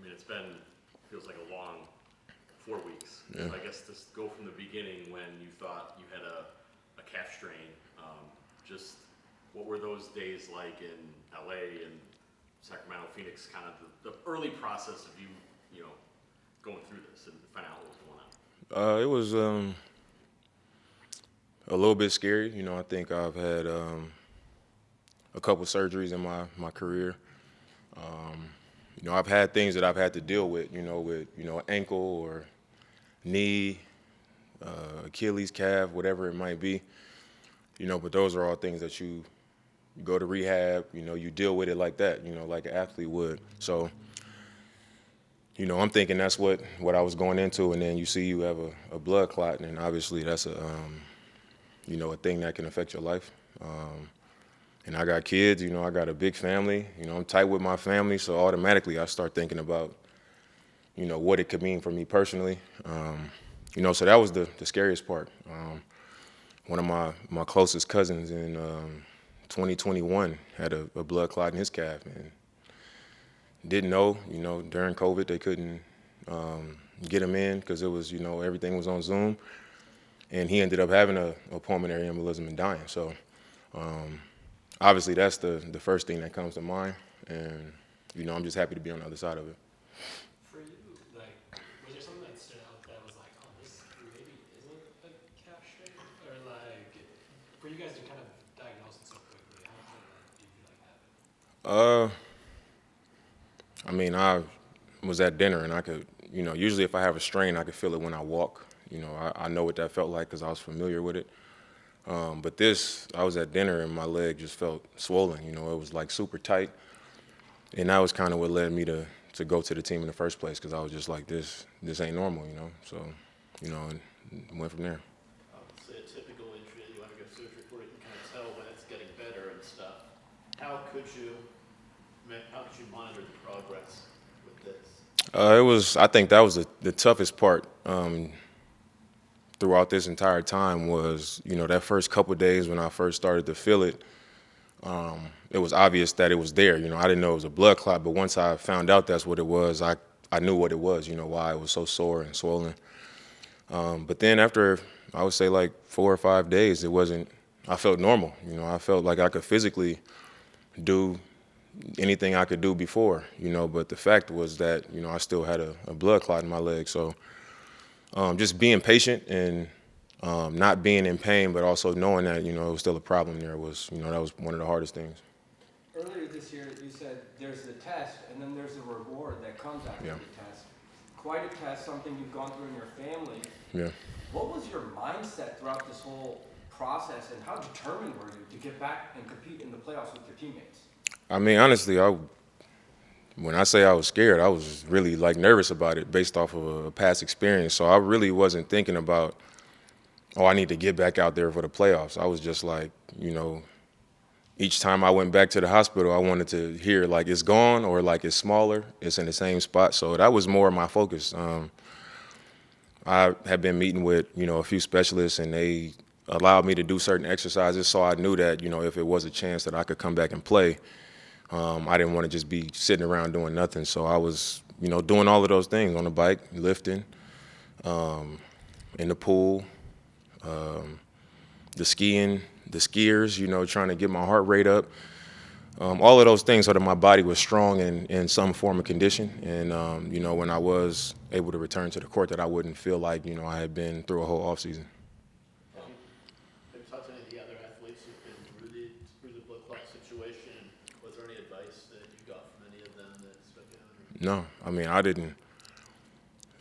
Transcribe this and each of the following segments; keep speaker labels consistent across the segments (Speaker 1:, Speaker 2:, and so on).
Speaker 1: mean, feels like a long 4 weeks.
Speaker 2: Yeah.
Speaker 1: So I guess to go from the beginning when you thought you had a calf strain, just what were those days like in LA and Sacramento, Phoenix, kind of the early process of you know, going through this and finding out what was going on?
Speaker 2: It was a little bit scary. You know, I think I've had a couple surgeries in my career. You know, I've had things that I've had to deal with, with ankle or knee, Achilles, calf, whatever it might be. You know, but those are all things that you go to rehab, you deal with it like that, like an athlete would. So, I'm thinking that's what I was going into, and then you have a blood clot, and obviously that's a thing that can affect your life. And I got kids, I got a big family, I'm tight with my family, so automatically I start thinking about, what it could mean for me personally. So that was the scariest part. One of my closest cousins in 2021 had a blood clot in his calf, and didn't know, during COVID they couldn't get him in because it was, everything was on Zoom, and he ended up having a pulmonary embolism and dying. So obviously that's the first thing that comes to mind, and I'm just happy to be on the other side of it.
Speaker 3: For you, like, was there something that stood out that was like, oh, this maybe isn't a calf strain, or like, for you guys to kind of diagnose it so quickly, how much of that did you like have?
Speaker 2: I mean, I was at dinner, and I could, usually if I have a strain, I could feel it when I walk. I know what that felt like because I was familiar with it. But I was at dinner, and my leg just felt swollen. It was like super tight. And that was kind of what led me to go to the team in the first place, because I was just like, this ain't normal, So, and went from there.
Speaker 4: Obviously, a typical injury, you undergo surgery for it, you can kind of tell when it's getting better and stuff. How could you monitor the progress with this?
Speaker 2: I think that was the toughest part throughout this entire time was, that first couple of days when I first started to feel it. It was obvious that it was there. I didn't know it was a blood clot, but once I found out that's what it was, I knew what it was, why it was so sore and swollen. But then after, I would say like 4 or 5 days, I felt normal. I felt like I could physically do anything I could do before, but the fact was that, I still had a blood clot in my leg. So just being patient and not being in pain, but also knowing that, it was still a problem there was, that was one of the hardest things.
Speaker 5: Earlier this year, you said there's the test, and then there's the reward that comes after the test. Quite a test, something you've gone through in your family.
Speaker 2: Yeah.
Speaker 5: What was your mindset throughout this whole process, and how determined were you to get back and compete in the playoffs with your teammates?
Speaker 2: I mean, honestly, when I say I was scared, I was really like nervous about it based off of a past experience. So I really wasn't thinking about, I need to get back out there for the playoffs. I was just like, each time I went back to the hospital, I wanted to hear like it's gone or like it's smaller, it's in the same spot. So that was more my focus. I had been meeting with, a few specialists, and they allowed me to do certain exercises. So I knew that, if it was a chance that I could come back and play, I didn't want to just be sitting around doing nothing. So I was, doing all of those things on the bike, lifting, in the pool, the skiers, trying to get my heart rate up. All of those things so that my body was strong and in some form of condition. And, when I was able to return to the court, that I wouldn't feel like, I had been through a whole offseason.
Speaker 4: Have you talked to any of the other athletes who've been through the blood clot situation? Was there any advice that you got from any of them that stuck out?
Speaker 2: No, I mean,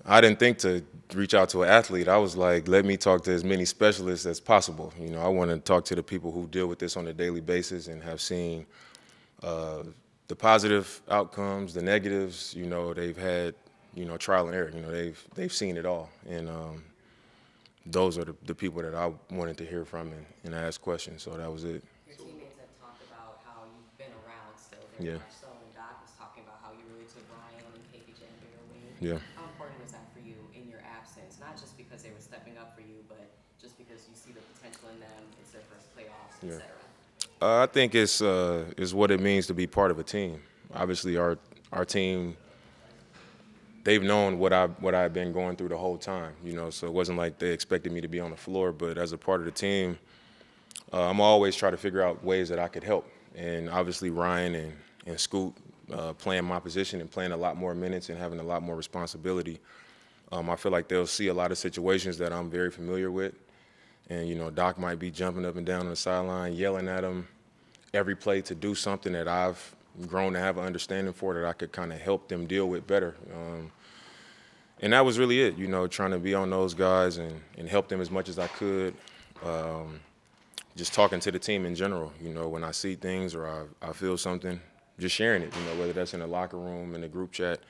Speaker 2: I didn't think to reach out to an athlete. I was like, let me talk to as many specialists as possible. I want to talk to the people who deal with this on a daily basis and have seen the positive outcomes, the negatives. They've had, trial and error. They've seen it all. And those are the people that I wanted to hear from and ask questions. So that was it.
Speaker 6: Your teammates have talked about how you've been around still
Speaker 2: Yeah.
Speaker 6: very much so, and Doc was talking about how you really took Ryan and KPJ under your wing.
Speaker 2: Yeah.
Speaker 6: How important was that for you in your absence? Not just because they were stepping up for you, but just because you see the potential in them, it's their first playoffs,
Speaker 2: Yeah.
Speaker 6: etc.
Speaker 2: I think it's what it means to be part of a team. Obviously, our team they've known what I've been going through the whole time, you know. So it wasn't like they expected me to be on the floor, but as a part of the team, I'm always trying to figure out ways that I could help. And obviously Ryan and Scoot playing my position and playing a lot more minutes and having a lot more responsibility. I feel like they'll see a lot of situations that I'm very familiar with. And, you know, Doc might be jumping up and down on the sideline, yelling at him every play to do something that I've grown to have an understanding for, that I could kind of help them deal with better. And that was really it, you know, trying to be on those guys and help them as much as I could. Just talking to the team in general, you know, when I see things or I feel something, just sharing it, you know, whether that's in the locker room, in the group chat.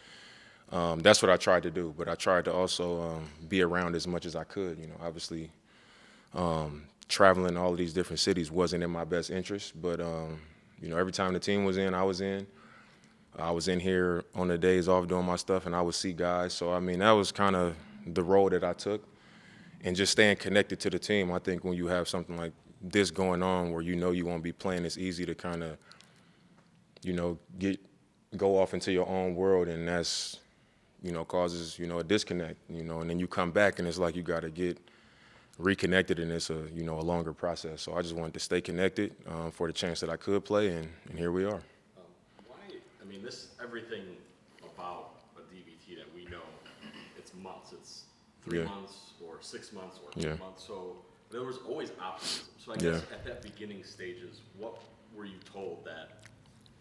Speaker 2: That's what I tried to do, but I tried to also be around as much as I could. You know, obviously traveling to all of these different cities wasn't in my best interest, but, you know, every time the team was in, I was in. I was in here on the days off doing my stuff, and I would see guys. So, I mean, that was kind of the role that I took. And just staying connected to the team. I think when you have something like this going on where you know you won't be playing, it's easy to kind of, you know, go off into your own world, and that's, you know, causes, you know, a disconnect, you know, and then you come back and it's like you got to get reconnected, and it's a, you know, a longer process. So I just wanted to stay connected for the chance that I could play, and here we are.
Speaker 1: Why, I mean, everything about a DVT that we know, it's months. It's 3
Speaker 2: Yeah.
Speaker 1: months or 6 months or 2
Speaker 2: Yeah.
Speaker 1: months. So there was always optimism. So I
Speaker 2: Yeah.
Speaker 1: guess at that beginning stages, what were you told that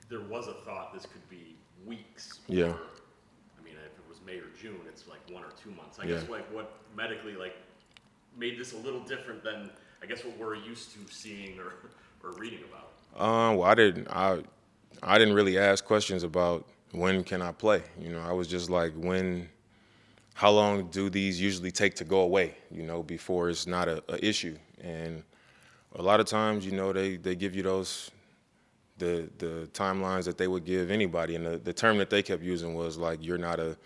Speaker 1: there was a thought this could be weeks?
Speaker 2: Yeah.
Speaker 1: Or, I mean, if it was May or June, it's like 1 or 2 months. I
Speaker 2: Yeah.
Speaker 1: guess like what medically like made this a little different than I guess what we're used to seeing or reading about.
Speaker 2: Well, I didn't really ask questions about when can I play. You know, I was just like, how long do these usually take to go away, you know, before it's not a issue? And a lot of times, you know, they give you the timelines that they would give anybody. And the term that they kept using was like, you're not a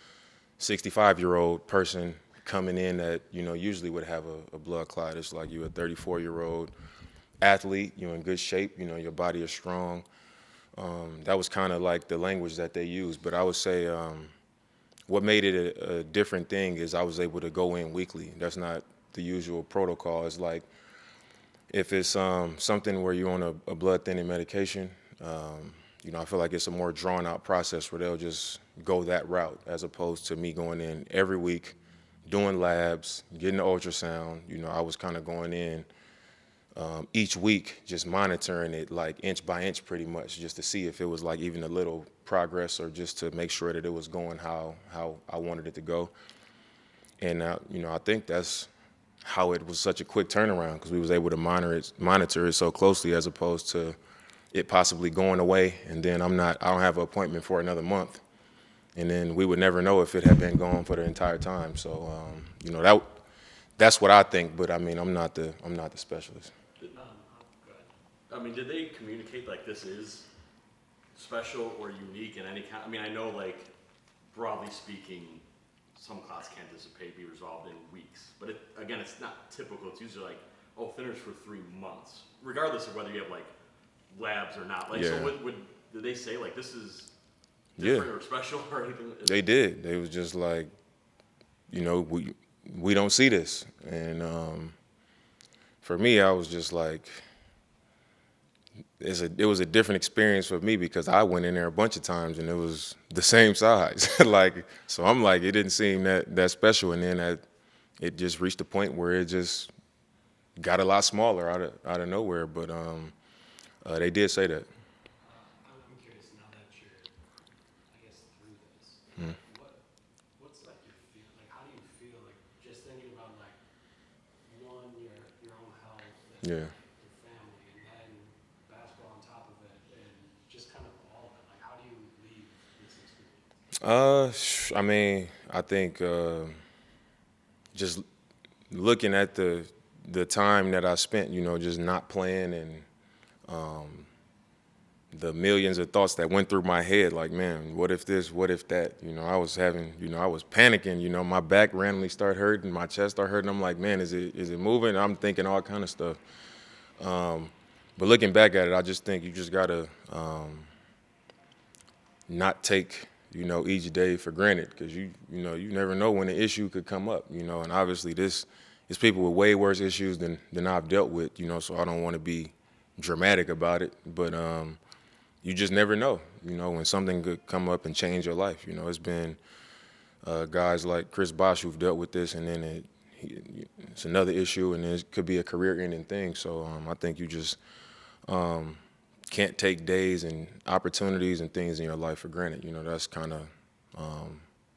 Speaker 2: 65-year-old person coming in that, you know, usually would have a blood clot. It's like you're a 34-year-old athlete, you're in good shape, you know, your body is strong. That was kind of like the language that they used. But I would say what made it a different thing is I was able to go in weekly. That's not the usual protocol. It's like if it's something where you're on a blood thinning medication, you know, I feel like it's a more drawn out process where they'll just go that route as opposed to me going in every week, doing labs, getting the ultrasound. You know, I was kind of going in each week, just monitoring it like inch by inch pretty much, just to see if it was like even a little progress or just to make sure that it was going how I wanted it to go. And, you know, I think that's how it was such a quick turnaround, because we was able to monitor it so closely as opposed to it possibly going away and then I don't have an appointment for another month. And then we would never know if it had been gone for the entire time. So, you know, that's what I think, but I mean, I'm not the specialist.
Speaker 3: Go ahead.
Speaker 1: I mean, did they communicate like this is special or unique in any kind? I mean, I know like broadly speaking, some clots can dissipate, be resolved in weeks, but again, it's not typical. It's usually like, oh, finish for 3 months, regardless of whether you have like labs or not. Like,
Speaker 2: Yeah.
Speaker 1: so did they say like this is
Speaker 2: Yeah.
Speaker 1: different or special or anything?
Speaker 2: They did. They was just like, you know, we don't see this. And for me, I was just like, it was a different experience for me because I went in there a bunch of times and it was the same size. Like, so I'm like, it didn't seem that special. And then it just reached a point where it just got a lot smaller out of nowhere. But they did say that.
Speaker 3: I'm curious now that you're, I guess, through this. What's like your feel? Like, how do you feel? Like, just thinking about like your own health, and
Speaker 2: Yeah.
Speaker 3: your family, and then basketball on top of it, and just kind of all of it. Like, how do you leave this experience?
Speaker 2: I mean, I think just looking at the time that I spent, you know, just not playing and the millions of thoughts that went through my head, like, man, what if this, what if that? You know, I was panicking, you know, my back randomly started hurting, my chest started hurting. I'm like, man, is it moving? I'm thinking all kind of stuff. But looking back at it, I just think you just gotta not take each day for granted because you never know when an issue could come up, and obviously this is people with way worse issues than I've dealt with, so I don't want to be dramatic about it, but you just never know, when something could come up and change your life. It's been guys like Chris Bosh who've dealt with this, and then it's another issue, and it could be a career-ending thing. So I think you just can't take days and opportunities and things in your life for granted. That's kind of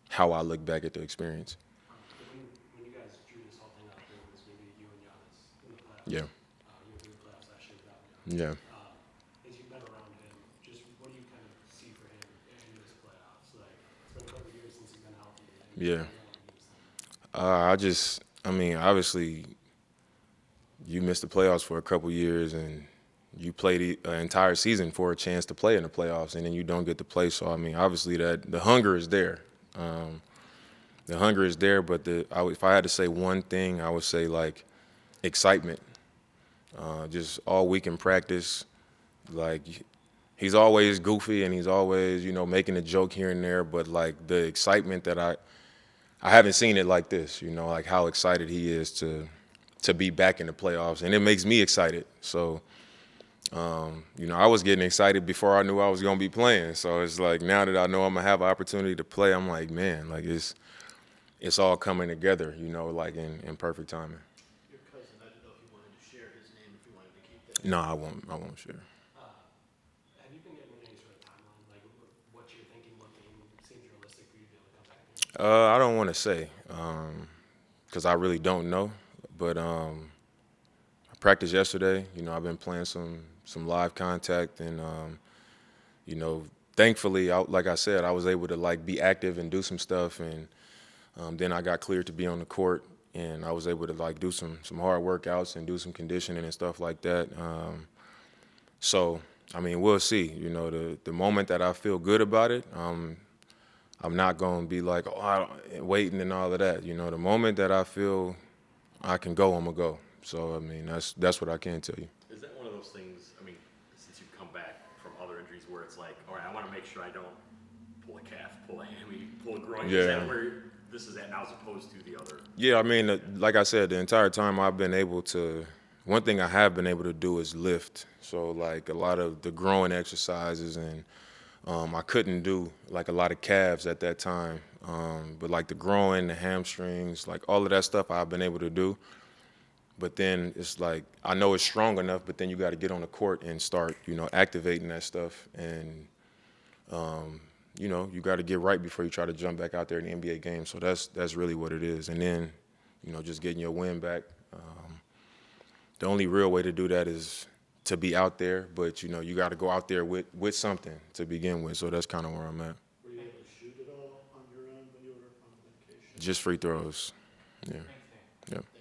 Speaker 2: how I look back at the experience.
Speaker 3: When you guys drew this whole thing up, it was maybe you and Giannis in the playoffs.
Speaker 2: Yeah.
Speaker 3: You were in the playoffs last year without Giannis.
Speaker 2: Yeah.
Speaker 3: As you've been around him, just what do you kind of see for him in this playoffs? Like, it's been a couple of years since he's been healthy.
Speaker 2: Yeah. Obviously, you missed the playoffs for a couple years, and you played an entire season for a chance to play in the playoffs, and then you don't get to play. So, obviously that the hunger is there. The hunger is there, but if I had to say one thing, I would say, like, excitement. Just all week in practice, like, he's always goofy and he's always, making a joke here and there, but, like, the excitement that I haven't seen it like this, like how excited he is to be back in the playoffs, and it makes me excited. So, I was getting excited before I knew I was going to be playing. So it's like now that I know I'm going to have an opportunity to play, I'm like, man, like it's all coming together, like in perfect timing.
Speaker 4: Your cousin, I didn't know if you wanted to share his name, if you wanted to keep that.
Speaker 2: No, I won't share.
Speaker 3: Have you been getting any sort of timeline, like what you're thinking, what game seems realistic for you to be able to come back here?
Speaker 2: I don't want to say because I really don't know. But I practiced yesterday. I've been playing some live contact, and thankfully, like I said, I was able to like be active and do some stuff, and then I got cleared to be on the court, and I was able to like do some hard workouts and do some conditioning and stuff like that. So we'll see. The moment that I feel good about it, I'm not going to be like, waiting and all of that. The moment that I feel I can go, I'm going to go. So, that's what I can tell you.
Speaker 1: Is that one of those things, since you've come back from other injuries where it's like, all right, I want to make sure I don't pull a calf, pull a hammy, pull a groin.
Speaker 2: Yeah.
Speaker 1: Is that where this is at now as opposed to the other?
Speaker 2: Yeah, like I said, the entire time I've been able to, one thing I have been able to do is lift. So, like, a lot of the growing exercises, and I couldn't do, like, a lot of calves at that time. But, like, the groin, the hamstrings, like, all of that stuff I've been able to do. But then it's like, I know it's strong enough, but then you got to get on the court and start, activating that stuff. And, you got to get right before you try to jump back out there in the NBA game. So that's really what it is. And then, just getting your wind back. The only real way to do that is to be out there, but, you got to go out there with something to begin with. So that's kind of where I'm at.
Speaker 4: Were you able to shoot at all on your own when you were on vacation?
Speaker 2: Just free throws. Yeah.
Speaker 5: Thanks, Nick.
Speaker 2: Yeah.